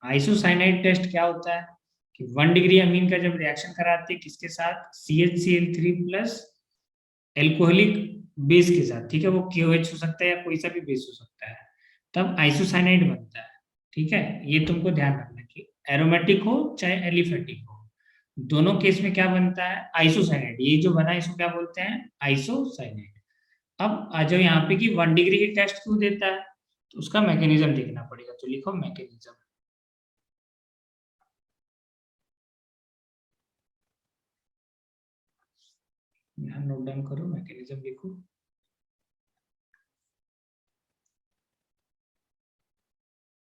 Isocyanide test क्या होता है कि 1 डिग्री अमीन का जब रिएक्शन कराते हैं किसके साथ, CHCl3 प्लस एल्कोहलिक बेस के साथ, ठीक है, वो KOH हो सकता है या कोई सा भी बेस हो सकता है, तब आइसोसाइनाइड बनता है। ठीक है, ये तुमको ध्यान रखना कि एरोमेटिक हो चाहे एलिफेटिक हो, दोनों केस में क्या बनता है, आइसोसाइनाइड। ये जो बना है इसको क्या बोलते हैं, आइसोसाइनाइड। अब आ जाओ यहाँ पे कि 1 डिग्री की टेस्ट क्यों देता है, तो उसका मैकेनिज्म देखना पड़ेगा, तो लिखो मैकेनिज्म। यहाँ नोट डाउन करो, मैकेनिज्म लिखो।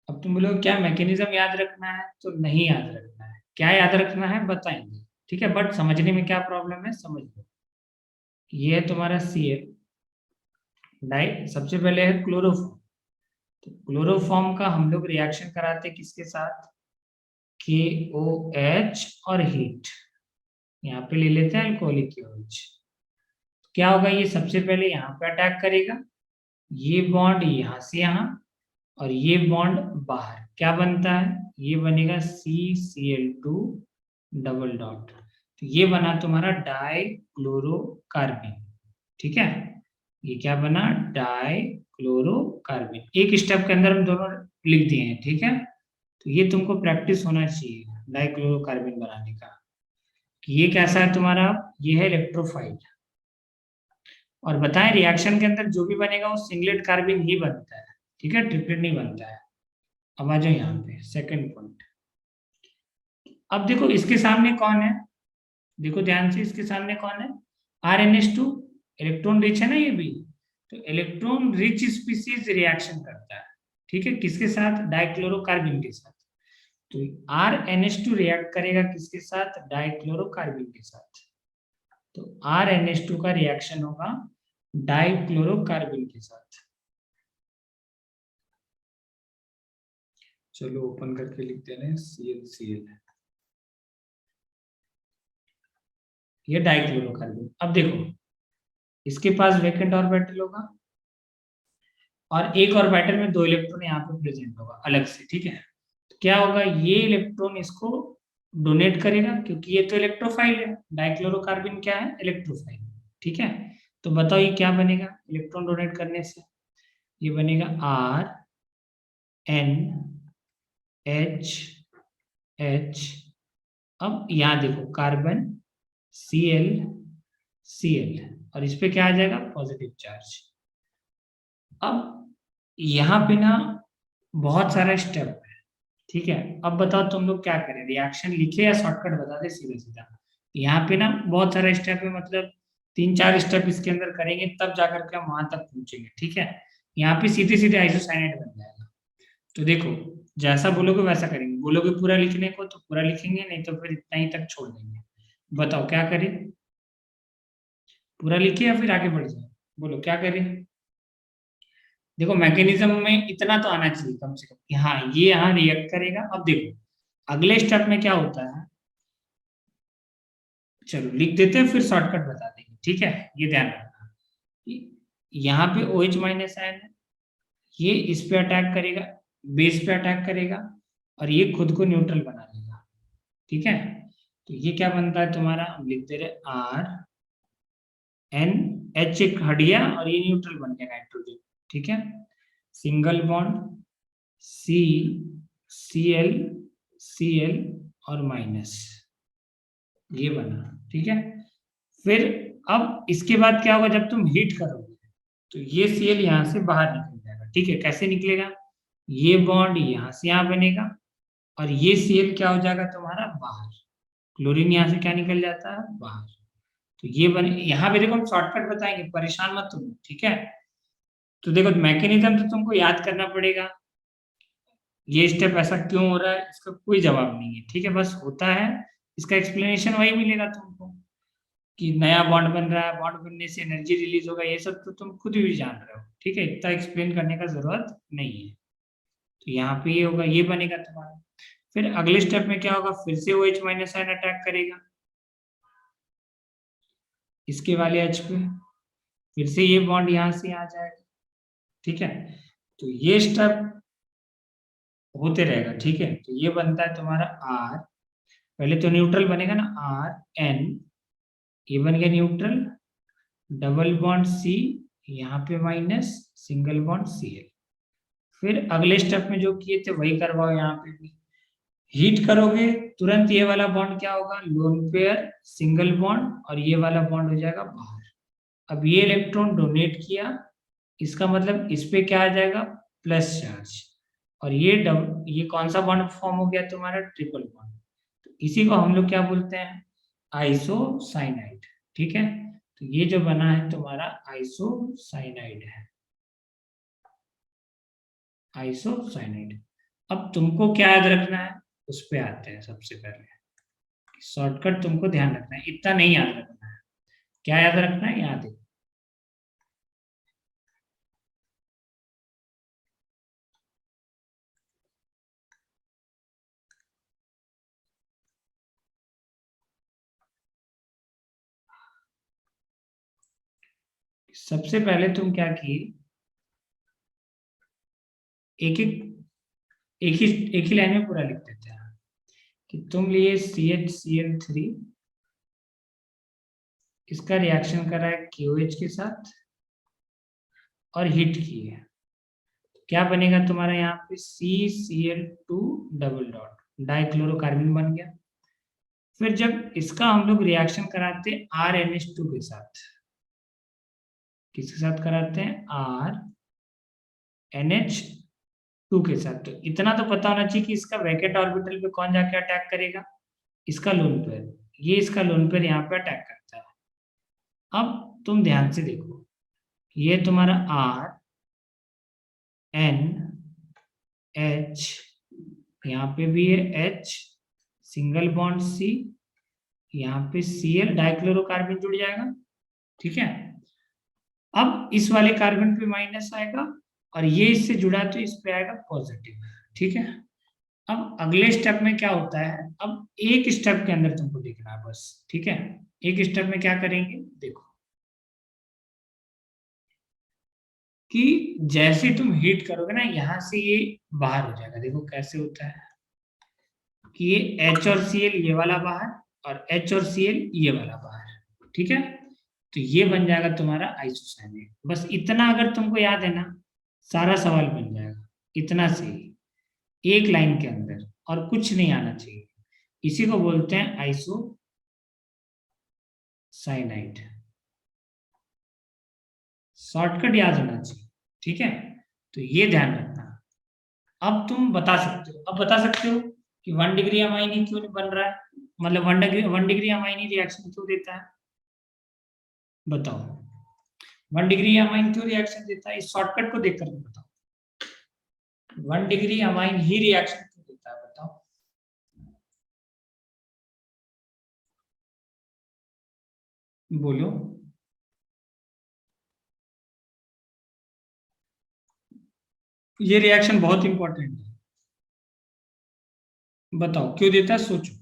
अब तुम बोलो क्या मैकेनिज्म याद रखना है, तो नहीं याद रखना है। क्या याद रखना है बताएंगे, ठीक है, बट समझने में क्या प्रॉब्लम है समझ लो। ये है तुम्हारा Cl डाई, सबसे पहले है क्लोरोफॉर्म। तो क्लोरोफॉर्म का हम लोग रिएक्शन कराते हैं किसके साथ, KOH और हीट। यहाँ पे ले लेते हैं अल्कोहलिक KOH। क्या होगा, ये सबसे पहले यहाँ पे अटैक करेगा, ये बॉन्ड यहाँ से यहाँ, और ये बॉन्ड बाहर क्या बनता है, ये बनेगा CCl2 डबल डॉट। तो ये बना तुम्हारा डाई क्लोरोकार्बिन। ठीक है, ये क्या बना, डाई क्लोरोकार्बिन। एक स्टेप के अंदर हम दोनों लिख दिए हैं, ठीक है। तो ये तुमको प्रैक्टिस होना चाहिए डाई क्लोरोकार्बिन बनाने का, कि ये कैसा है तुम्हारा, ये है इलेक्ट्रोफाइल। और बताएं रिएक्शन के अंदर जो भी बनेगा वो सिंगलेट कार्बिन ही बनता है, ठीक है, ट्रिपलेट नहीं बनता है। अब आ जाओ यहाँ पे सेकंड पॉइंट। अब देखो इसके सामने कौन है, देखो ध्यान से, इसके सामने कौन है, RnH2। इलेक्ट्रॉन रिच है ना ये भी, तो इलेक्ट्रॉन रिच स्पीसीज रिएक्शन करता है, ठीक है, किसके साथ, डाइक्लोरोकार्बिन के साथ। तो RnH2 रिएक्ट करेगा किसके साथ, डाइक्लोरोकार्बिन के साथ। तो RnH2 का रिएक्शन होगा डाइक्लोरोकार्बिन के साथ। चलो ओपन करके लिख दे रहे हैं ClCl, ये डाइक्लोरोकार्बिन। अब देखो इसके पास वेकेंट ऑर्बिटल होगा, और एक ऑर्बिटल में 2 इलेक्ट्रॉन यहाँ पे प्रेजेंट होगा अलग से, ठीक है। तो क्या होगा, ये इलेक्ट्रॉन इसको डोनेट करेगा, क्योंकि ये तो इलेक्ट्रोफाइल है, डाइक्लोरोकार्बिन क्या है, इलेक्ट्रोफाइल। ठीक है, तो बताओ ये क्या बनेगा इलेक्ट्रॉन डोनेट करने से, ये बनेगा RnH। अब यहाँ देखो कार्बन Cl, और इस पे क्या आ जाएगा, पॉजिटिव चार्ज। अब यहाँ पे ना बहुत सारा स्टेप है, ठीक है। अब बताओ तुम लोग क्या करें, रिएक्शन लिखे या शॉर्टकट बता दे सीधा सीधा। यहाँ पे ना बहुत सारा स्टेप है, मतलब 3-4 स्टेप इसके अंदर करेंगे तब जाकर के हम वहां तक पहुंचेंगे, ठीक है। यहाँ पे सीधे सीधे आइसोसाइनाइड बन जाएगा। तो देखो जैसा बोलोगे वैसा करेंगे, बोलोगे पूरा लिखने को तो पूरा लिखेंगे, नहीं तो फिर इतना ही तक छोड़ देंगे। बताओ क्या करें, पूरा लिखे या फिर आगे बढ़ जाए, बोलो क्या करें। देखो मैकेनिज्म में इतना तो आना चाहिए कम से कम कि हाँ ये यहाँ रिएक्ट करेगा। अब देखो अगले स्टेप में क्या होता है, चलो लिख देते हैं फिर शॉर्टकट बता देंगे, ठीक है। ये ध्यान रखना, यहाँ पे OH माइनस आयन है, ये इस पे अटैक करेगा, बेस पे अटैक करेगा, और ये खुद को न्यूट्रल बना लेगा, ठीक है। तो ये क्या बनता है तुम्हारा, हम लिख दे रहे RnH, एक हट गया और ये न्यूट्रल बन गया नाइट्रोजन, ठीक है। सिंगल बॉन्ड CCl और माइनस, ये बना, ठीक है। फिर अब इसके बाद क्या होगा, जब तुम हीट करोगे तो ये Cl यहाँ से बाहर निकल जाएगा, ठीक है। कैसे निकलेगा, ये बॉन्ड यहाँ से यहाँ बनेगा, और ये Cl क्या हो जाएगा तुम्हारा बाहर, क्लोरीन यहाँ से क्या निकल जाता है बाहर। तो ये बने, यहाँ पे देखो हम शॉर्टकट बताएंगे, परेशान मत तुम, ठीक है। तो देखो मैकेनिज्म तो तुमको याद करना पड़ेगा, ये स्टेप ऐसा क्यों हो रहा है इसका कोई जवाब नहीं है, ठीक है, बस होता है। इसका एक्सप्लेनेशन वही मिलेगा तुमको, कि नया बॉन्ड बन रहा है, बॉन्ड बनने से एनर्जी रिलीज होगा, ये सब तो तुम खुद भी जान रहे हो, ठीक है, इतना एक्सप्लेन करने का जरूरत नहीं है। तो यहाँ पे ये होगा, ये बनेगा तुम्हारा। फिर अगले स्टेप में क्या होगा, फिर से OH माइनस आयन अटैक करेगा इसके वाले H पे, फिर से ये बॉन्ड यहाँ से आ जाएगा, ठीक है। तो ये स्टेप होते रहेगा, ठीक है। तो ये बनता है तुम्हारा आर, पहले तो न्यूट्रल बनेगा ना, आर एन, ये बन गया न्यूट्रल, डबल बॉन्ड सी, यहाँ पे minus, single bond C L. फिर अगले स्टेप में जो किए थे वही करवाओ यहाँ पे भी। हीट करोगे तुरंत ये वाला बॉन्ड क्या होगा, लोन पेयर सिंगल बॉन्ड, और ये वाला बॉन्ड हो जाएगा बाहर। अब ये इलेक्ट्रॉन डोनेट किया, इसका मतलब इस पे क्या आ जाएगा, प्लस चार्ज, और ये कौन सा बॉन्ड फॉर्म हो गया तुम्हारा, ट्रिपल बॉन्ड। तो इसी को हम लोग क्या बोलते हैं, आइसोसाइनाइड, ठीक है। तो ये जो बना है तुम्हारा आइसोसाइनाइड है, आइसोसाइनाइड। अब तुमको क्या याद रखना है, उस पे आते हैं। सबसे पहले शॉर्टकट तुमको ध्यान रखना है, इतना नहीं याद रखना है। क्या याद रखना है, याद है। सबसे पहले तुम क्या किए, एक एक एक ही लाइन में पूरा लिख देते हैं कि तुम लिए CHCl3, इसका रिएक्शन करा है KOH के साथ और हीट की है। क्या बनेगा तुम्हारा यहाँ पे, CCl2 डबल डॉट, डाइक्लोरोकार्बन बन गया। फिर जब इसका हम लोग रिएक्शन कराते हैं RNH2 के साथ, किसके साथ कराते हैं, RNH2 के साथ, तो इतना तो पता होना चाहिए कि इसका वैकेंट ऑर्बिटल पे कौन जाके अटैक करेगा, इसका लोन पेयर। ये इसका लोन पेयर यहाँ पे अटैक करता है। अब तुम ध्यान से देखो, ये तुम्हारा RNH, यहाँ पे भी है H, सिंगल बॉन्ड C, यहाँ पे Cl, डाइक्लोरोकार्बन जुड़ जाएगा, ठीक है। अब इस वाले कार्बन पे माइनस आएगा, और ये इससे जुड़ा तो इस पे आएगा पॉजिटिव, ठीक है। अब अगले स्टेप में क्या होता है, अब एक स्टेप के अंदर तुमको देखना है बस, ठीक है। एक स्टेप में क्या करेंगे, देखो कि जैसे तुम हीट करोगे ना, यहां से ये बाहर हो जाएगा। देखो कैसे होता है कि ये H और Cl ये वाला बाहर, और H और Cl ये वाला बाहर, ठीक है। तो ये बन जाएगा तुम्हारा आइसोसाइनेट। बस इतना अगर तुमको याद है ना, सारा सवाल बन जाएगा, इतना से ही, एक लाइन के अंदर, और कुछ नहीं आना चाहिए। इसी को बोलते हैं आइसोसाइनाइड। शॉर्टकट याद होना चाहिए, ठीक है। तो ये ध्यान रखना। अब तुम बता सकते हो, अब बता सकते हो कि 1 डिग्री अमाइनी क्यों नहीं बन रहा है, मतलब 1 डिग्री अमाइनी रिएक्शन क्यों देता है, बताओ। 1 डिग्री अमाइन क्यों रिएक्शन देता है, इस शॉर्टकट को देख करके बताओ। 1 डिग्री अमाइन ही रिएक्शन क्यों देता है, बताओ। बोलो। ये रिएक्शन बहुत इंपॉर्टेंट है, बताओ क्यों देता है, सोचो।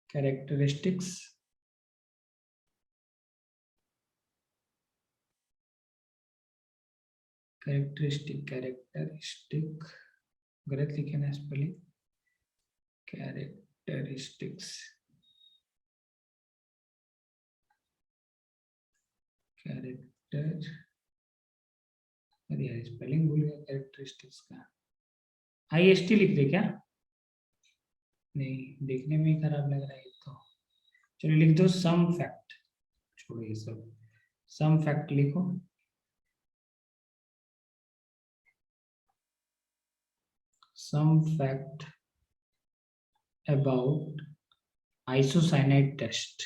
कैरेक्टरिस्टिक्स, कैरेक्टरिस्टिक, गलत लिखे ना स्पेलिंग, कैरेक्टरिस्टिक्स, कैरेक्टर, अरे यार स्पेलिंग भूल गया कैरेक्टरिस्टिक्स का। IST लिख दे क्या, नहीं देखने में ही खराब लग रहा है ये तो। चलो लिख दो सम फैक्ट, छोड़ो ये सब, सम फैक्ट लिखो। सम फैक्ट अबाउट आइसोसाइनाइड टेस्ट।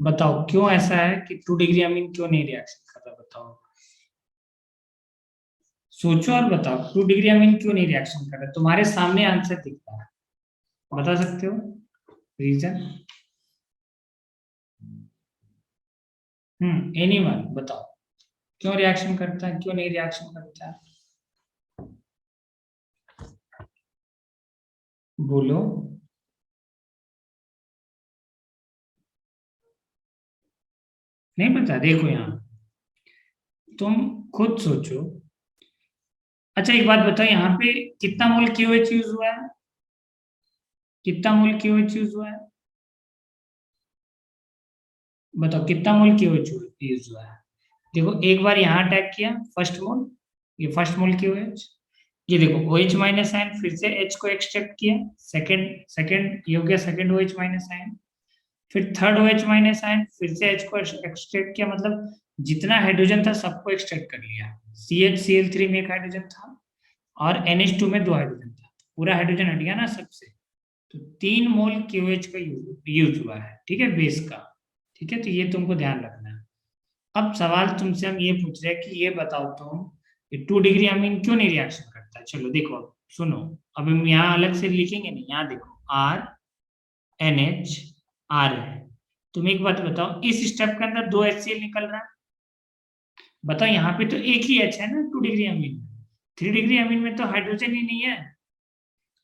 बताओ क्यों ऐसा है कि 2 डिग्री अमीन क्यों नहीं रिएक्शन कर रहा, बताओ। सोचो और बताओ 2 डिग्री अमीन क्यों नहीं रिएक्शन कर रहा, तुम्हारे सामने आंसर दिखता है, बता सकते हो रीजन। एनीवन बताओ, क्यों रिएक्शन करता है, क्यों नहीं रिएक्शन करता है, बोलो। नहीं पता, देखो यहाँ तुम खुद सोचो। अच्छा एक बात बताओ, यहाँ पे कितना मोल क्यूएच यूज हुआ है? कितना मोल क्यूएच यूज हुआ है? बताओ कितना मोल क्यूएच यूज हुआ है? देखो एक बार यहाँ अटैक किया फर्स्ट मोल, ये फर्स्ट मोल क्यूएच। ये देखो OH माइनस आयन, फिर से H को एक्सट्रैक्ट किया, सेकंड सेकंड ये हो गया सेकंड OH माइनस आयन। फिर थर्ड OH माइनस आयन, फिर से H को एक्सट्रैक्ट किया, मतलब जितना हाइड्रोजन था सबको एक्सट्रैक्ट कर लिया। CH Cl3 में एक हाइड्रोजन था और NH2 में दो हाइड्रोजन था, पूरा हाइड्रोजन हट गया ना सबसे। तो 3 मोल क्यूएच का यूज हुआ है, ठीक है, बेस का। ठीक है, तो ये तुमको ध्यान रखना है। अब सवाल तुमसे हम ये पूछ रहे हैं कि ये बताओ तुम, ये 2 डिग्री अमीन क्यों नहीं रिएक्शन करता है? चलो देखो, अब सुनो। अब हम यहाँ अलग से लिखेंगे नहीं, यहाँ देखो RNH R है। तुम एक बात बताओ, इस स्टेप के अंदर 2 HCl निकल रहा है, बताओ यहाँ पे तो एक ही H है ना 2 डिग्री अमीन में। 3 डिग्री अमीन में तो हाइड्रोजन ही नहीं है।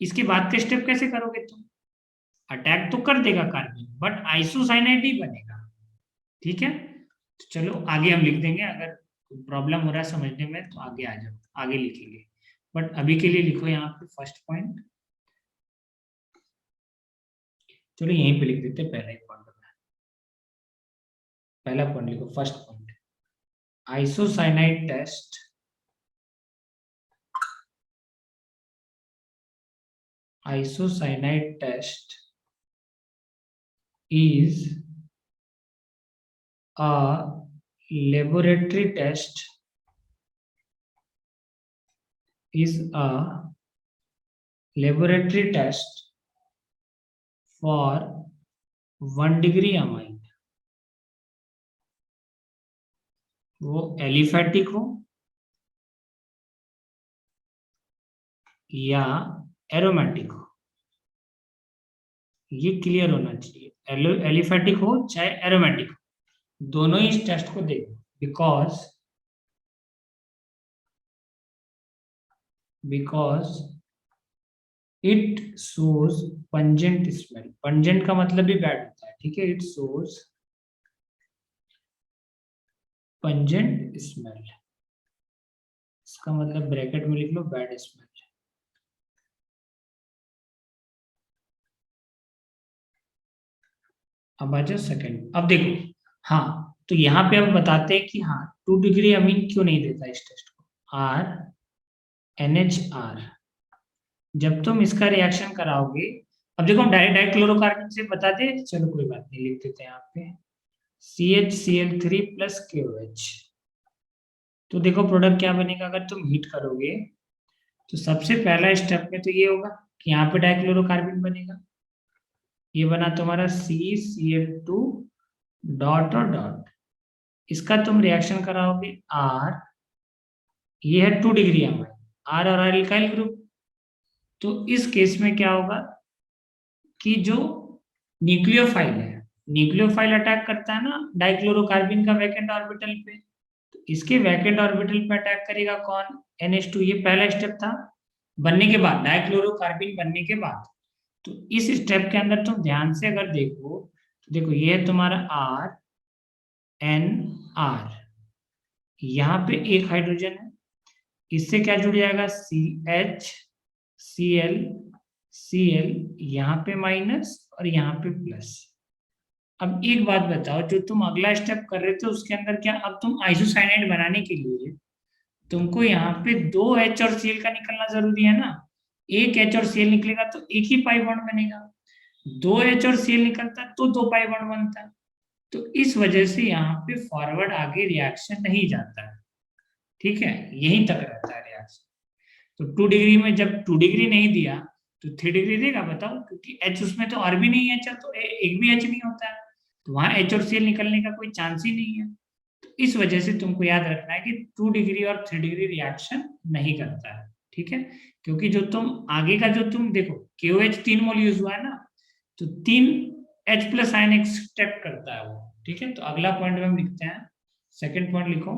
इसके बाद का स्टेप कैसे करोगे तुम? अटैक तो कर देगा कार्बन, बट आइसोसाइनाइड ही बनेगा। ठीक है, तो चलो आगे हम लिख देंगे, अगर प्रॉब्लम हो रहा है समझने में तो आगे आ जाओ, आगे लिखेंगे। बट अभी के लिए लिखो यहाँ पे फर्स्ट पॉइंट। चलो यहीं पे लिख देते हैं पहला ही पॉइंट। पहला पॉइंट लिखो, first point, isocyanide test, isocyanide test is a laboratory test, is a laboratory test for 1 degree amine. वो एलिफेटिक हो या एरोमेटिक हो, ये क्लियर होना चाहिए। एलिफेटिक हो चाहे एरोमेटिक हो, दोनों ही इस टेस्ट को देखो। Because it shows pungent smell. Pungent का मतलब भी बैड होता है, ठीक है, इट शोज पंजेंट स्मेल, इसका मतलब ब्रैकेट में लिख लो बैड स्मेल। अब आ जाओ सेकेंड, अब देखो। हाँ, तो यहाँ पे हम बताते हैं कि हाँ 2 डिग्री अमीन क्यों नहीं देता इस टेस्ट को। RNHR, जब तुम इसका रिएक्शन कराओगे, अब देखो हम डायरेक्ट डाइक्लोरोकार्बन से बताते हैं, चलो कोई बात नहीं, लिख देते हैं यहाँ पे CHCl3 प्लस KOH। तो देखो प्रोडक्ट क्या बनेगा अगर तुम हीट करोगे, तो सबसे पहला स्टेप में तो ये होगा कि यहाँ पे डाइक्लोरोकार्बन बनेगा, ये बना तुम्हारा CCl2 डॉट और डॉट। इसका तुम रिएक्शन कराओगे R, ये है 2 डिग्री अमाइन, R और R एल्काइल ग्रुप। तो इस केस में क्या होगा कि जो न्यूक्लियोफाइल है, न्यूक्लियोफाइल अटैक करता है ना डाइक्लोरोकार्बन का वैकेंट ऑर्बिटल पे, तो इसके वैकेंट ऑर्बिटल पे अटैक करेगा कौन? NH2। ये पहला स्टेप था बनने के बाद, डाइक्लोरोकार्बन बनने के बाद। तो इस स्टेप के अंदर तुम ध्यान से अगर देखो, तो देखो ये है तुम्हारा RNR, यहाँ पे एक हाइड्रोजन है, इससे क्या जुड़ जाएगा CH Cl यहाँ पे माइनस और यहाँ पे प्लस। अब एक बात बताओ, जो तुम अगला स्टेप कर रहे थे उसके अंदर क्या, अब तुम आइसोसाइनाइड बनाने के लिए तुमको यहाँ पे 2 H और Cl का निकलना जरूरी है ना। एक H और Cl निकलेगा तो एक ही पाई बॉन्ड बनेगा, 2 H और Cl निकलता तो 2 पाई बॉन्ड बनता। तो इस वजह से यहाँ पे फॉरवर्ड आगे रिएक्शन नहीं जाता है, ठीक है, यहीं तक रहता है रिएक्शन। तो 2 डिग्री में जब 2 डिग्री नहीं दिया तो 3 डिग्री देगा, बताओ, क्योंकि H उसमें तो और भी नहीं है, तो एक भी H नहीं होता है, तो वहां H और Cl निकलने का कोई चांस ही नहीं है। तो इस वजह से तुमको याद रखना है कि 2 डिग्री और 3 डिग्री रिएक्शन नहीं करता है, ठीक है, क्योंकि जो तुम आगे का जो तुम देखो KOH 3 मोल यूज हुआ है ना, तो 3 H प्लस आयन एक्सट्रैक्ट करता है वो, ठीक है। तो अगला पॉइंट में हम लिखते हैं, सेकेंड पॉइंट लिखो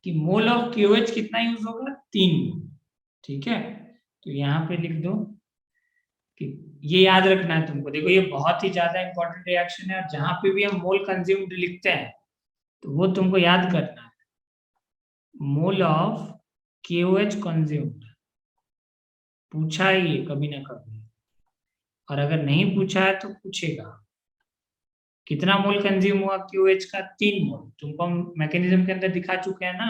कि मोल ऑफ KOH कितना यूज होगा, 3 मोल, ठीक है, तो यहाँ पे लिख दो कि ये याद रखना है तुमको। देखो ये बहुत ही ज्यादा इंपॉर्टेंट रिएक्शन है, और जहां पे भी हम मोल कंज्यूम्ड लिखते हैं तो वो तुमको याद करना है, मोल ऑफ KOH कंज्यूम्ड। पूछा है ये कभी ना कभी, और अगर नहीं पूछा है तो पूछेगा। कितना मोल कंज्यूम हुआ KOH का? 3 मोल। तुमको हम मैकेनिज्म के अंदर दिखा चुके हैं ना,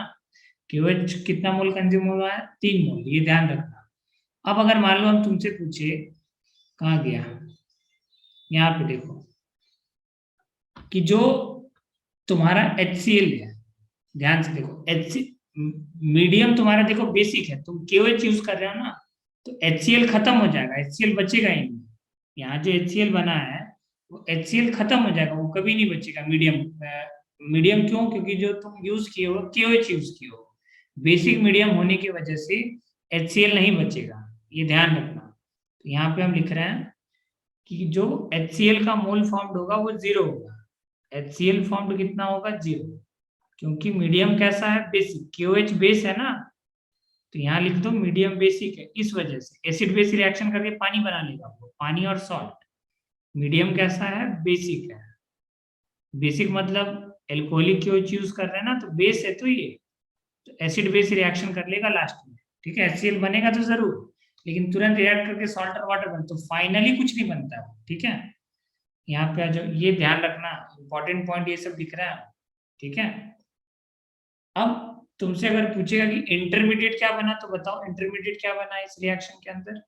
KOH कितना मोल कंज्यूम हुआ है? 3 मोल, ये ध्यान रखना। अब अगर मान लो हम तुमसे पूछे, कहाँ गया, यहाँ पे देखो कि जो तुम्हारा HCl है, ध्यान से देखो, एच मीडियम तुम्हारा देखो बेसिक है, तुम KOH यूज कर रहे हो ना, तो HCl खत्म हो जाएगा, HCl बचेगा ही नहीं। यहाँ जो HCl बना है वो HCl खत्म हो जाएगा, वो कभी नहीं बचेगा। मीडियम मीडियम क्यों? क्योंकि जो तुम यूज किए हो KOH यूज किए हो, बेसिक मीडियम होने की वजह से HCl नहीं बचेगा, ये ध्यान रखना। तो यहाँ पे हम लिख रहे हैं कि जो HCl का मोल फॉर्म्ड होगा वो 0 होगा। HCl फॉर्म्ड कितना होगा? 0, क्योंकि मीडियम कैसा है? बेसिक। KOH बेस है ना, तो यहाँ लिख दो मीडियम बेसिक है। इस वजह से एसिड बेस रिएक्शन करके पानी बना लेगा वो, पानी और सॉल्ट। मीडियम कैसा है? बेसिक है। बेसिक मतलब एल्कोहलिक KOH यूज कर रहे हैं ना, तो बेस है तो ये, तो एसिड बेस रिएक्शन कर लेगा लास्ट में। ठीक है, HCl बनेगा तो जरूर, लेकिन तुरंत रिएक्ट करके सॉल्ट और वाटर बन, तो फाइनली कुछ नहीं बनता है। ठीक है, यहाँ पे आ जाओ, ये ध्यान रखना, इंपॉर्टेंट पॉइंट ये सब दिख रहा है। ठीक है, अब तुमसे अगर पूछेगा कि इंटरमीडिएट क्या बना, तो बताओ इंटरमीडिएट क्या बना है इस रिएक्शन के अंदर?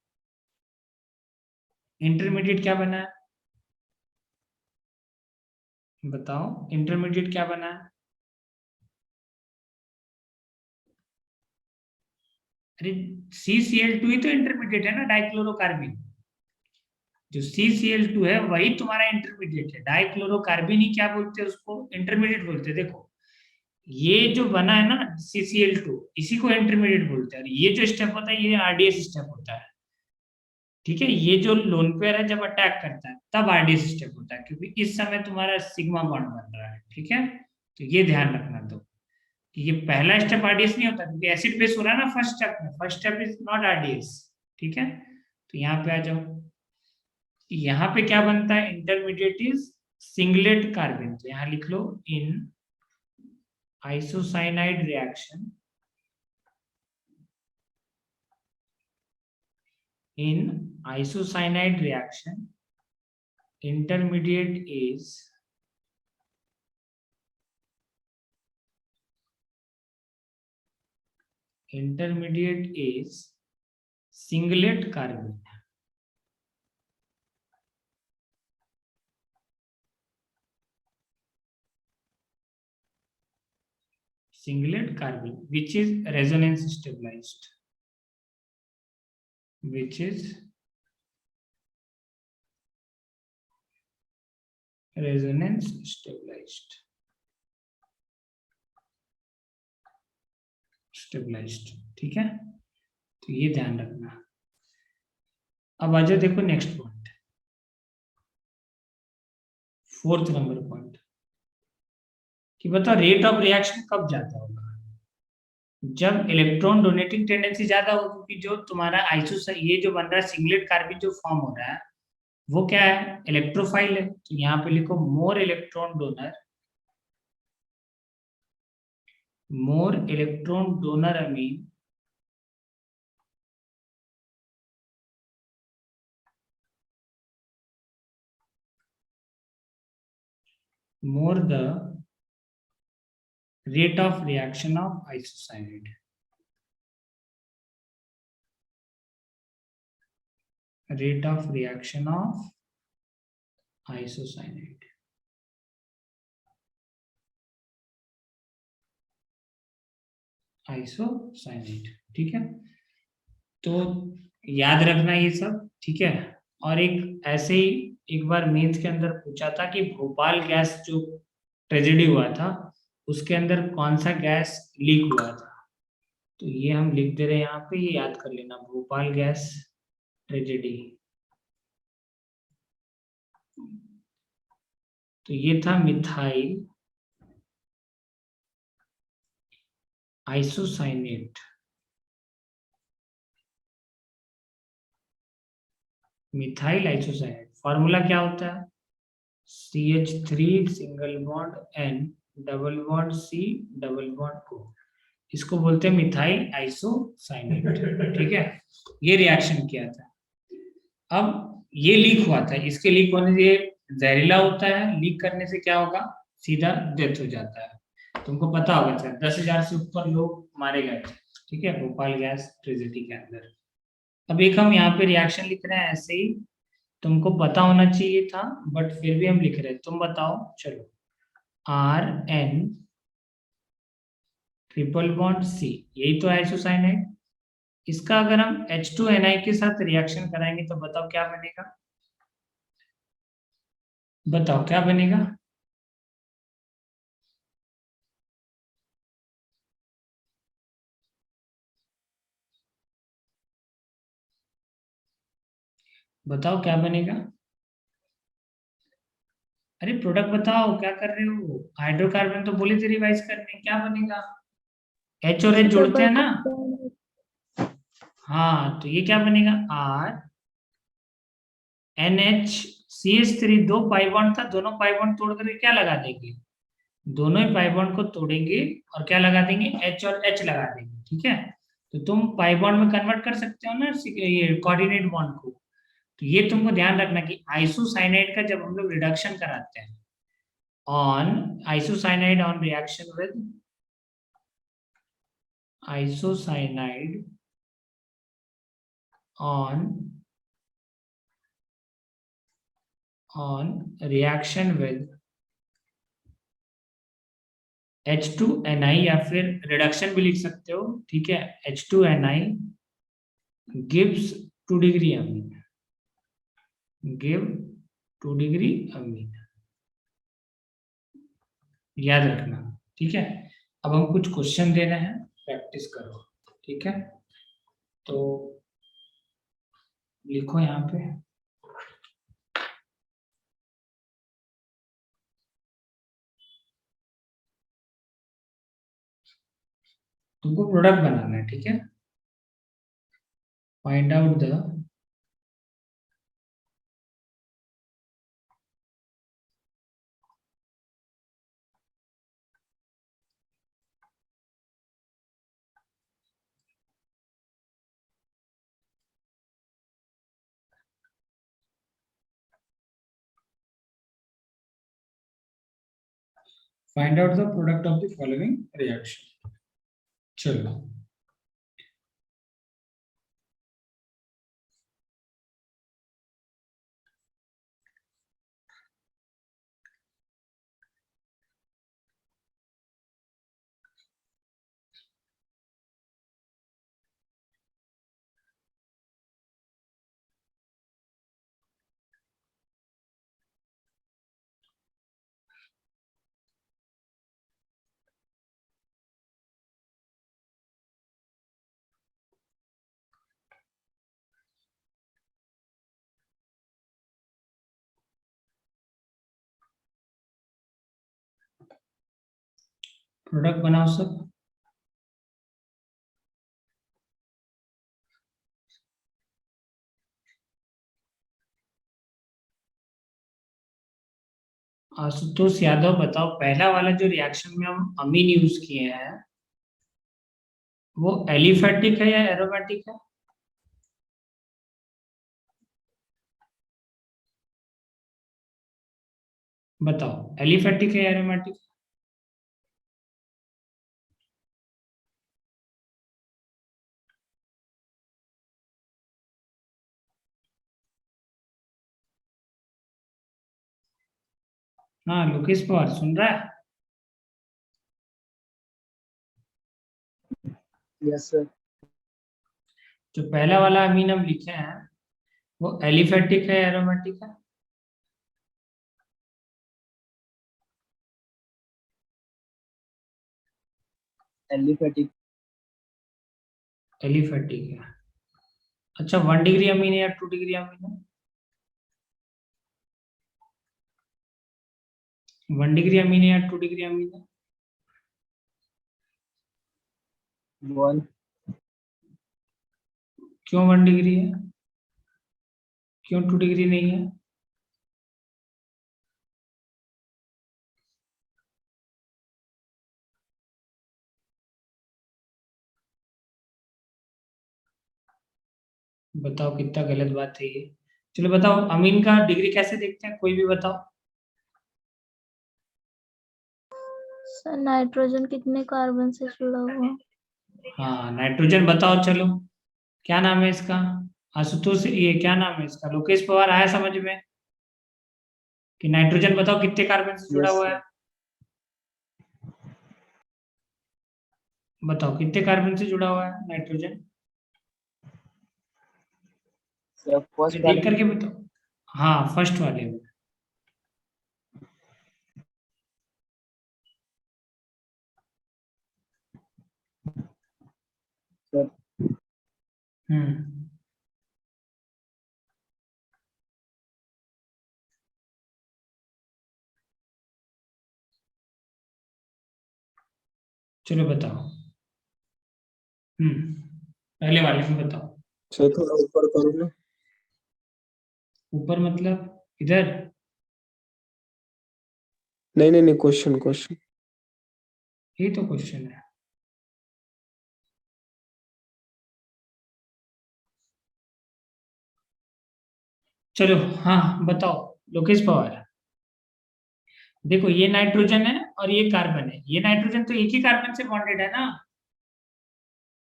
इंटरमीडिएट क्या बना है? बताओ इंटरमीडिएट क्या बना है? अरे CCl2 ही तो इंटरमीडिएट है ना, डाइक्लोरोकार्बिन। जो CCl2 है वही तुम्हारा इंटरमीडिएट है। डाइक्लोरोकार्बिन ही क्या बोलते हैं उसको? इंटरमीडिएट बोलते हैं। देखो ये जो बना है ना CCl2, इसी को इंटरमीडिएट बोलते हैं। और ये जो स्टेप होता है ये RDS स्टेप होता है। ठीक है, ये जो लोन पेयर है जब अटैक करता है तब RDS स्टेप होता है, क्योंकि इस समय तुम्हारा सिग्मा बॉन्ड बन रहा है। ठीक है, तो ये ध्यान रखना दो कि ये पहला स्टेप RDS नहीं होता, क्योंकि एसिड बेस हो रहा है ना फर्स्ट स्टेप में। First step is not RDS। ठीक है, तो यहाँ पे आ जाओ, यहाँ पे क्या बनता है? Intermediate is singlet carbon. तो यहाँ लिख लो, in isocyanide reaction, in isocyanide reaction intermediate is singlet carbene। singlet carbene which is resonance stabilized, which is resonance stabilized, stabilized। ठीक है, तो ये ध्यान रखना। अब आ जाओ, देखो next point, 4th number point, कि बताओ रेट ऑफ रिएक्शन कब ज्यादा होगा? जब इलेक्ट्रॉन डोनेटिंग टेंडेंसी ज्यादा हो, क्योंकि जो तुम्हारा आइसो ये जो बन रहा है सिंगलेट कार्बन जो फॉर्म हो रहा है वो क्या है? इलेक्ट्रोफाइल है। तो यहाँ पे लिखो more electron donor, more electron donor amine more the rate of reaction of isocyanide, rate of reaction of isocyanide। Isocyanide. ठीक है, तो याद रखना ये सब। ठीक है, और एक ऐसे ही एक बार मेंस के अंदर पूछा था कि भोपाल गैस जो ट्रेजेडी हुआ था उसके अंदर कौन सा गैस लीक हुआ था, तो ये हम लिख दे रहे हैं यहाँ पे, ये याद कर लेना, भोपाल गैस ट्रेजेडी। तो ये था methyl isocyanate methyl isocyanide formula क्या होता है? CH3 single bond N double bond C double bond O, इसको बोलते हैं मिथाइल आइसोसाइनाइड। ठीक है, ये रिएक्शन किया था। अब ये लीक हुआ था, इसके लीक होने से ये जहरीला होता है, लीक करने से क्या होगा? सीधा डेथ हो जाता है। तुमको पता होगा सर, 10,000 से ऊपर लोग मारे गए थे, ठीक है, भोपाल गैस ट्रेजेडी के अंदर। अब एक हम यहाँ पे रिएक्शन लिख रहे हैं ऐसे ही, तुमको पता होना चाहिए था बट फिर भी हम लिख रहे हैं। तुम बताओ, चलो। RN ट्रिपल बॉन्ड C, यही तो है आइसोसाइनाइड। इसका अगर हम H2Ni के साथ रिएक्शन कराएंगे तो बताओ क्या बनेगा? बताओ क्या बनेगा? बताओ क्या बनेगा? अरे प्रोडक्ट बताओ, क्या कर रहे हो? हाइड्रोकार्बन तो बोले थे रिवाइज करने, क्या बनेगा? H और H जोड़ते हैं ना? हाँ, तो ये क्या बनेगा? RNH CH3, दो पाई बॉन्ड था, दोनों पाई बॉन्ड तोड़ करके क्या लगा देंगे? दोनों ही पाई बॉन्ड को तोड़ेंगे और क्या लगा देंगे? H और H लगा देंगे, ठीक है। तो तुम पाई बॉन्ड में कन्वर्ट कर सकते हो ना ये कोऑर्डिनेट बॉन्ड को। तो ये तुमको ध्यान रखना कि आइसोसाइनाइड का जब हम लोग रिडक्शन कराते हैं, on isocyanide on reaction with isocyanide on reaction with H2Ni, या फिर रिडक्शन भी लिख सकते हो, ठीक है, H2Ni gives 2 degree amine, give 2 degree amine, याद रखना, ठीक है। अब हम कुछ क्वेश्चन दे रहे हैं, प्रैक्टिस करो, ठीक है। तो लिखो यहाँ पे, तुमको प्रोडक्ट बनाना है, ठीक है। Find out the product of the following reaction. चलो, प्रोडक्ट बनाओ सब। आशुतोष यादव बताओ, पहला वाला जो रिएक्शन में हम अमीन यूज किए हैं वो एलिफेटिक है या एरोमेटिक है? बताओ, एलिफेटिक है या एरोमेटिक? हाँ, लोकेश पवार सुन रहा है? Yes sir. जो पहला वाला अमीन हम लिखे हैं वो एलिफेटिक है, एरोमेटिक है? एलिफेटिक। एलिफेटिक है। अच्छा, 1 डिग्री अमीन है या 2 डिग्री अमीन है? 1 डिग्री अमीन है या 2 डिग्री अमीन है? 1। क्यों 1 डिग्री है? क्यों 2 डिग्री नहीं है? बताओ कितना गलत बात है ये। चलो बताओ अमीन का डिग्री कैसे देखते हैं, कोई भी बताओ। सर नाइट्रोजन कितने कार्बन से जुड़ा हुआ? हाँ नाइट्रोजन बताओ चलो, क्या नाम है इसका? आशुतोष, ये क्या नाम है इसका? लोकेश पवार, आया समझ में कि नाइट्रोजन बताओ कितने कार्बन से जुड़ा यस हुआ है? बताओ कितने कार्बन से जुड़ा हुआ है नाइट्रोजन? सर फर्स्ट ये वाले देख करके बताओ। हाँ फर्स्ट वाले में। सर हम्म। चलो बताओ। पहले वाले में बताओ। सर थोड़ा ऊपर करो ना। ऊपर मतलब इधर? नहीं नहीं नहीं, क्वेश्चन क्वेश्चन। यही तो क्वेश्चन है। चलो हाँ बताओ लोकेश पवार। देखो ये नाइट्रोजन है और ये कार्बन है, ये नाइट्रोजन तो एक ही कार्बन से बॉन्डेड है ना।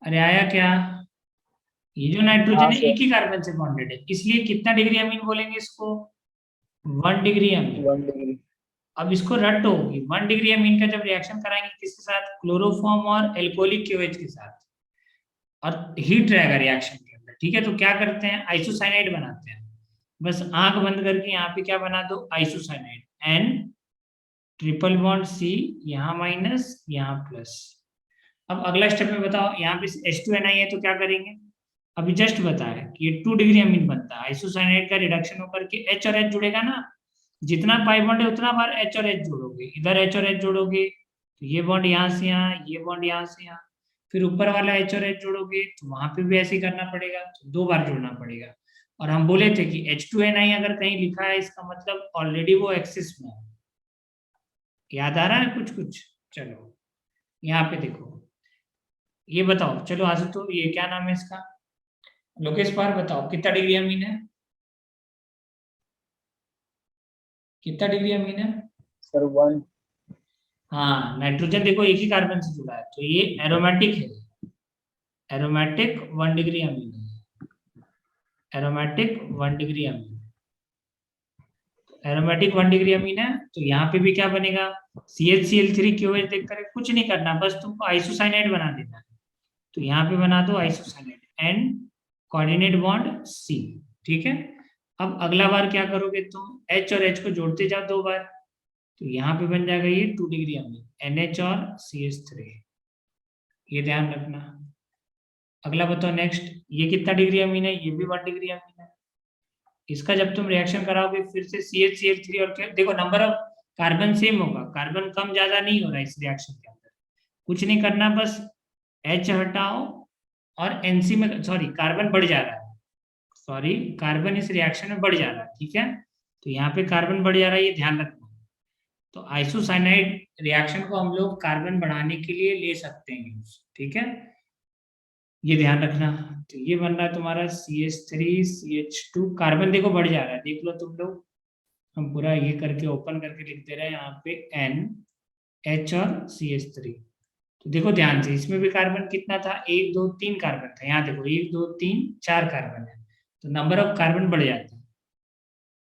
अरे आया क्या? ये जो नाइट्रोजन हाँ है सर, एक ही कार्बन से बॉन्डेड है, इसलिए कितना डिग्री अमीन बोलेंगे इसको? 1 डिग्री अमीन। 1 डिग्री। अब इसको रट होगी, 1 डिग्री अमीन का जब रिएक्शन कराएंगे किसके साथ? क्लोरोफॉर्म और एल्कोहलिक क्यूएच के साथ, और हीट रहेगा रिएक्शन के अंदर। ठीक है, तो क्या करते हैं, आइसोसाइनाइड बनाते हैं। बस आंख बंद करके यहाँ पे क्या बना दो, isocyanide. N triple bond C, यहाँ माइनस यहाँ प्लस। अब अगला स्टेप में बताओ, यहाँ पे H2Ni है तो क्या करेंगे? अभी जस्ट बताया कि ये 2 डिग्री अमीन बनता है, आइसोसाइनाइड का रिडक्शन होकर के H और H जुड़ेगा ना। जितना पाई बॉन्ड है उतना बार H और H जोड़ोगे, इधर H और H जोड़ोगे तो ये बॉन्ड यहाँ से यहाँ, ये बॉन्ड यहाँ से यहाँ। फिर ऊपर वाला H और H जोड़ोगे तो वहां पे भी ऐसे ही करना पड़ेगा, तो 2 बार जोड़ना पड़ेगा। और हम बोले थे कि H2Ni अगर कहीं लिखा है इसका मतलब ऑलरेडी वो एक्सिस में है। याद आ रहा है कुछ कुछ? चलो यहाँ पे देखो, ये बताओ चलो आज तो, ये क्या नाम है इसका? लोकेश पार बताओ कितना डिग्री अमीन है? कितना डिग्री अमीन है? सर 1। हाँ नाइट्रोजन देखो एक ही कार्बन से जुड़ा है तो ये एरोमेटिक है। एरोमेटिक 1 डिग्री अमीन है। एरोमेटिक 1 डिग्री अमीन। एरोमेटिक 1 डिग्री अमीन है तो यहाँ पे भी क्या बनेगा, CH CL3 देख कर कुछ नहीं करना, बस तुमको आइसोसाइनाइड बना देना है। तो यहाँ पे बना दो isocyanide, N coordinate bond C. ठीक है, अब अगला बार क्या करोगे तुम, H और H को जोड़ते जाओ 2 बार, तो यहाँ पे बन जाएगा ये 2 डिग्री अमीन, NH और CH3। ये ध्यान रखना। अगला बताओ नेक्स्ट, ये कितना डिग्री अमीन है? ये भी 1 डिग्री अमीन है। इसका जब तुम रिएक्शन कराओगे फिर से CH और क्या, देखो नंबर ऑफ कार्बन सेम होगा, कार्बन कम ज्यादा नहीं हो रहा है इस रिएक्शन के अंदर। कुछ नहीं करना, बस H हटाओ और NC में, सॉरी कार्बन बढ़ जा रहा है, सॉरी कार्बन इस रिएक्शन में बढ़ जा रहा है। ठीक है, तो यहाँ पे कार्बन बढ़ जा रहा है, ये ध्यान रखना। तो आइसोसाइनाइड रिएक्शन को हम लोग कार्बन बढ़ाने के लिए ले सकते हैं यूज। ठीक है, ये ध्यान रखना। तो ये बन रहा है तुम्हारा CH3 CH2, कार्बन देखो बढ़ जा रहा है, देख लो तुम लोग। हम पूरा ये करके ओपन करके लिख दे रहे हैं यहाँ पे N H और CH3। तो देखो ध्यान से, इसमें भी कार्बन कितना था, 1 2 3 कार्बन था। यहाँ देखो 1 2 3 4 कार्बन है, तो नंबर ऑफ कार्बन बढ़ जाता है।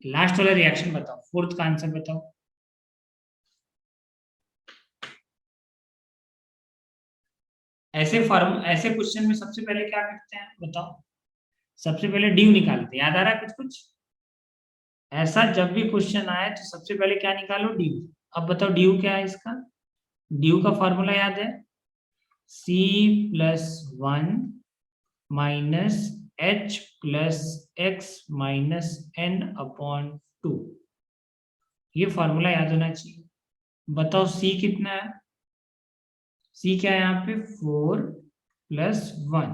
लास्ट वाला रिएक्शन बताओ, फोर्थ का आंसर बताओ। ऐसे क्वेश्चन में सबसे पहले क्या करते हैं बताओ? सबसे पहले ड्यू निकालते हैं, याद आ रहा है कुछ कुछ? ऐसा जब भी क्वेश्चन आए तो सबसे पहले क्या निकालो, ड्यू। अब बताओ ड्यू क्या है इसका? ड्यू का फॉर्मूला याद है, C+1 माइनस H+X-N/2। ये फॉर्मूला याद होना चाहिए। बताओ C कितना है? C क्या है यहाँ पे, 4+1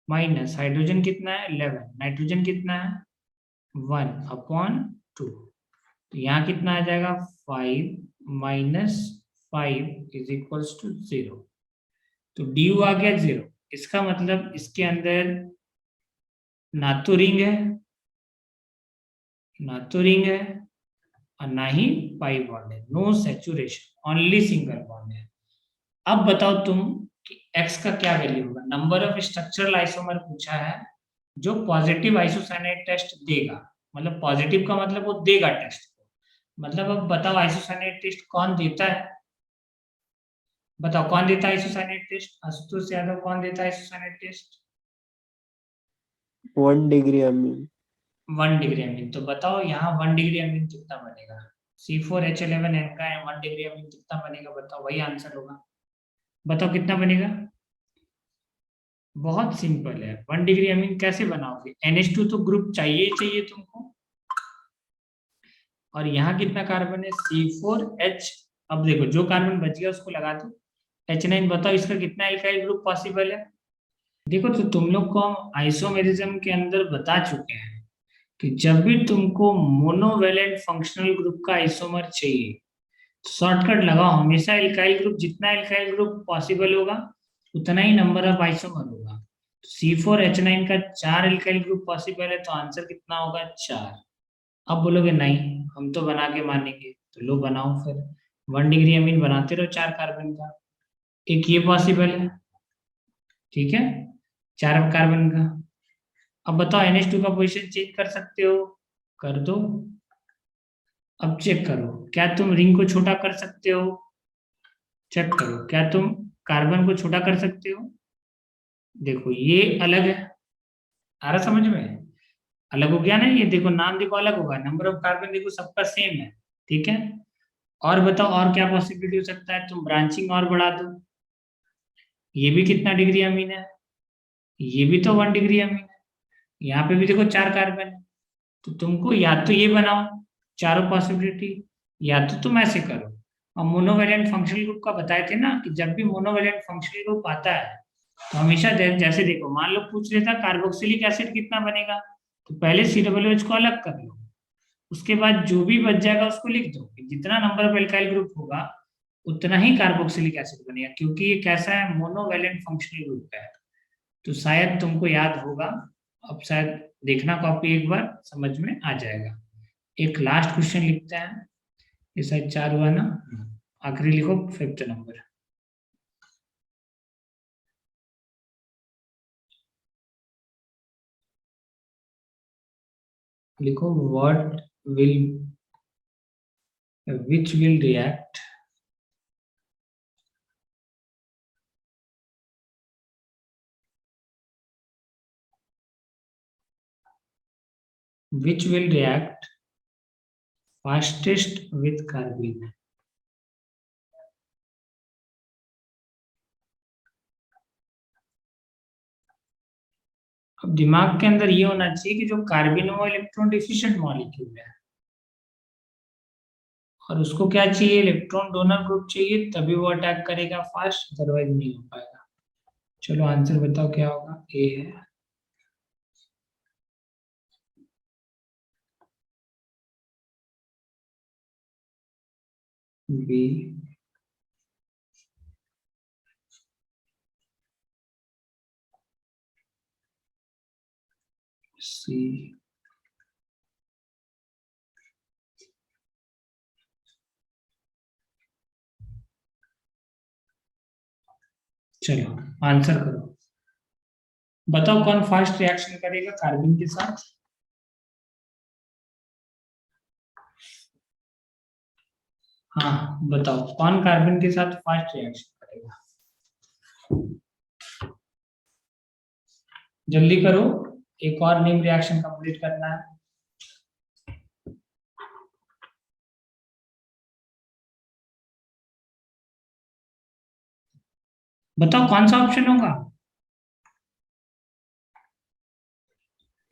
माइनस हाइड्रोजन कितना है, 11, नाइट्रोजन कितना है, 1/2। तो यहाँ कितना आ जाएगा 5 - 5 इज इक्वल्स टू 0। तो ड्यू आ गया 0। इसका मतलब इसके अंदर ना तो रिंग है, ना तो रिंग है और ना ही पाई बॉन्ड है। No saturation, only single bond है। अब बताओ तुम कि x का क्या वैल्यू होगा। नंबर ऑफ स्ट्रक्चरल आइसोमर पूछा है जो पॉजिटिव आइसोसाइनेट टेस्ट देगा। मतलब पॉजिटिव का मतलब वो देगा टेस्ट को। मतलब अब बताओ आइसोसाइनेट टेस्ट कौन देता है। बताओ कौन देता है आइसोसाइनेट टेस्ट। आशुतोष यादव कौन देता है isocyanate test. 1 degree amine. 1 degree amine. तो बताओ यहाँ 1 डिग्री अमीन कितना बनेगा। C4H11N का 1 डिग्री अमीन कितना बनेगा बताओ। वही आंसर होगा। बताओ कितना बनेगा। बहुत सिंपल है। 1 डिग्री अमीन कैसे बनाओगे। NH2 तो ग्रुप चाहिए ही चाहिए तुमको। और यहाँ कितना कार्बन है C4H। अब देखो जो कार्बन बच गया उसको लगा दो। H9 बताओ इसका कितना एल्काइल ग्रुप पॉसिबल है। देखो तो तुम लोग को हम आइसोमेरिज्म के अंदर बता चुके हैं कि जब भी तुमको मोनोवेलेंट फंक्शनल ग्रुप का आइसोमर चाहिए शॉर्टकट लगाओ। हमेशा एल्काइल ग्रुप, जितना एल्काइल ग्रुप पॉसिबल होगा उतना ही नंबर ऑफ आइसोमर होगा। तो C4H9 का 4 एल्काइल ग्रुप पॉसिबल है तो आंसर कितना होगा 4। अब बोलोगे नहीं हम तो बना के मानेंगे। तो लो बनाओ फिर। 1 डिग्री अमीन बनाते रहो 4 कार्बन का। एक ये पॉसिबल है, ठीक है, 4 कार्बन का। अब बताओ NH2 का पोजीशन चेंज कर सकते हो, कर दो। अब चेक करो क्या तुम रिंग को छोटा कर सकते हो। चेक करो क्या तुम कार्बन को छोटा कर सकते हो। देखो ये अलग है, आ रहा समझ में। अलग हो गया ना। ये देखो नाम देखो अलग होगा, नंबर ऑफ कार्बन देखो सबका सेम है, ठीक है। और बताओ और क्या पॉसिबिलिटी हो सकता है। तुम ब्रांचिंग और बढ़ा दो। ये भी कितना डिग्री अमीन है, ये भी तो 1 डिग्री अमीन है। यहाँ पे भी देखो 4 कार्बन है। तो तुमको या तो ये बनाओ चारों पॉसिबिलिटी, या तो तुम ऐसे करो। और मोनोवेलेंट फंक्शनल ग्रुप का बताए थे ना कि जब भी मोनोवेलेंट फंक्शनल ग्रुप आता है तो हमेशा जैसे देखो मान लो पूछ लेता कार्बोक्सिलिक एसिड कितना बनेगा, तो पहले COOH को अलग कर लो। उसके बाद जो भी बच जाएगा उसको लिख दो कि जितना नंबर ऑफ एल्काइल ग्रुप होगा उतना ही कार्बोक्सिलिक एसिड बनेगा, क्योंकि ये कैसा है मोनोवेलेंट फंक्शनल ग्रुप है। तो शायद तुमको याद होगा। अब शायद देखना कॉपी एक बार, समझ में आ जाएगा। एक लास्ट क्वेश्चन लिखते हैं। ये शायद 4 हुआ ना, आखिरी लिखो 5th नंबर। लिखो what will which will react fastest with carbene। अब दिमाग के अंदर ये होना चाहिए कि जो कार्बन वो इलेक्ट्रॉन डिफिशिएंट मॉलिक्यूल है और उसको क्या चाहिए, इलेक्ट्रॉन डोनर ग्रुप चाहिए, तभी वो अटैक करेगा फास्ट, अदरवाइज नहीं हो पाएगा। चलो आंसर बताओ क्या होगा। ए है। बी, सी, चलो आंसर करो। बताओ कौन फास्ट रिएक्शन करेगा कार्बन के साथ। हाँ बताओ कौन कार्बन के साथ फास्ट रिएक्शन करेगा। जल्दी करो, एक और नेम रिएक्शन कंप्लीट करना है। बताओ कौन सा ऑप्शन होगा।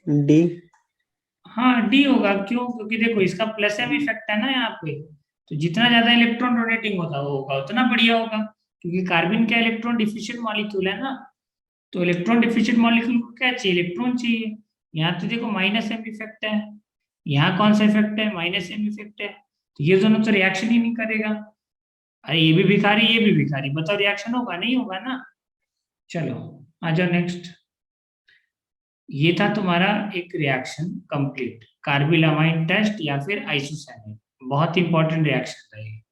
डी। हाँ डी होगा। क्यों, क्योंकि देखो इसका प्लस एम इफेक्ट है ना यहाँ पे। तो जितना ज्यादा इलेक्ट्रॉन डोनेटिंग होगा उतना बढ़िया होगा, क्योंकि कार्बन क्या इलेक्ट्रॉन डिफिशिएंट मॉलिक्यूल है ना। तो इलेक्ट्रॉन डिफिशिएंट मॉलिक्यूल को क्या चाहिए, इलेक्ट्रॉन चाहिए। यहाँ तो देखो माइनस एम इफेक्ट है, यहाँ कौन सा इफेक्ट है, माइनस एम इफेक्ट है, तो ये दोनों तो रिएक्शन ही नहीं करेगा। अरे ये भी भिखारी, ये भी भिखारी, बताओ रिएक्शन होगा, नहीं होगा ना। चलो आ जाओ नेक्स्ट। ये था तुम्हारा एक रिएक्शन कंप्लीट, कार्बिलामाइन टेस्ट या फिर आइसोसाइनेट, बहुत इंपॉर्टेंट रिएक्शन था ये।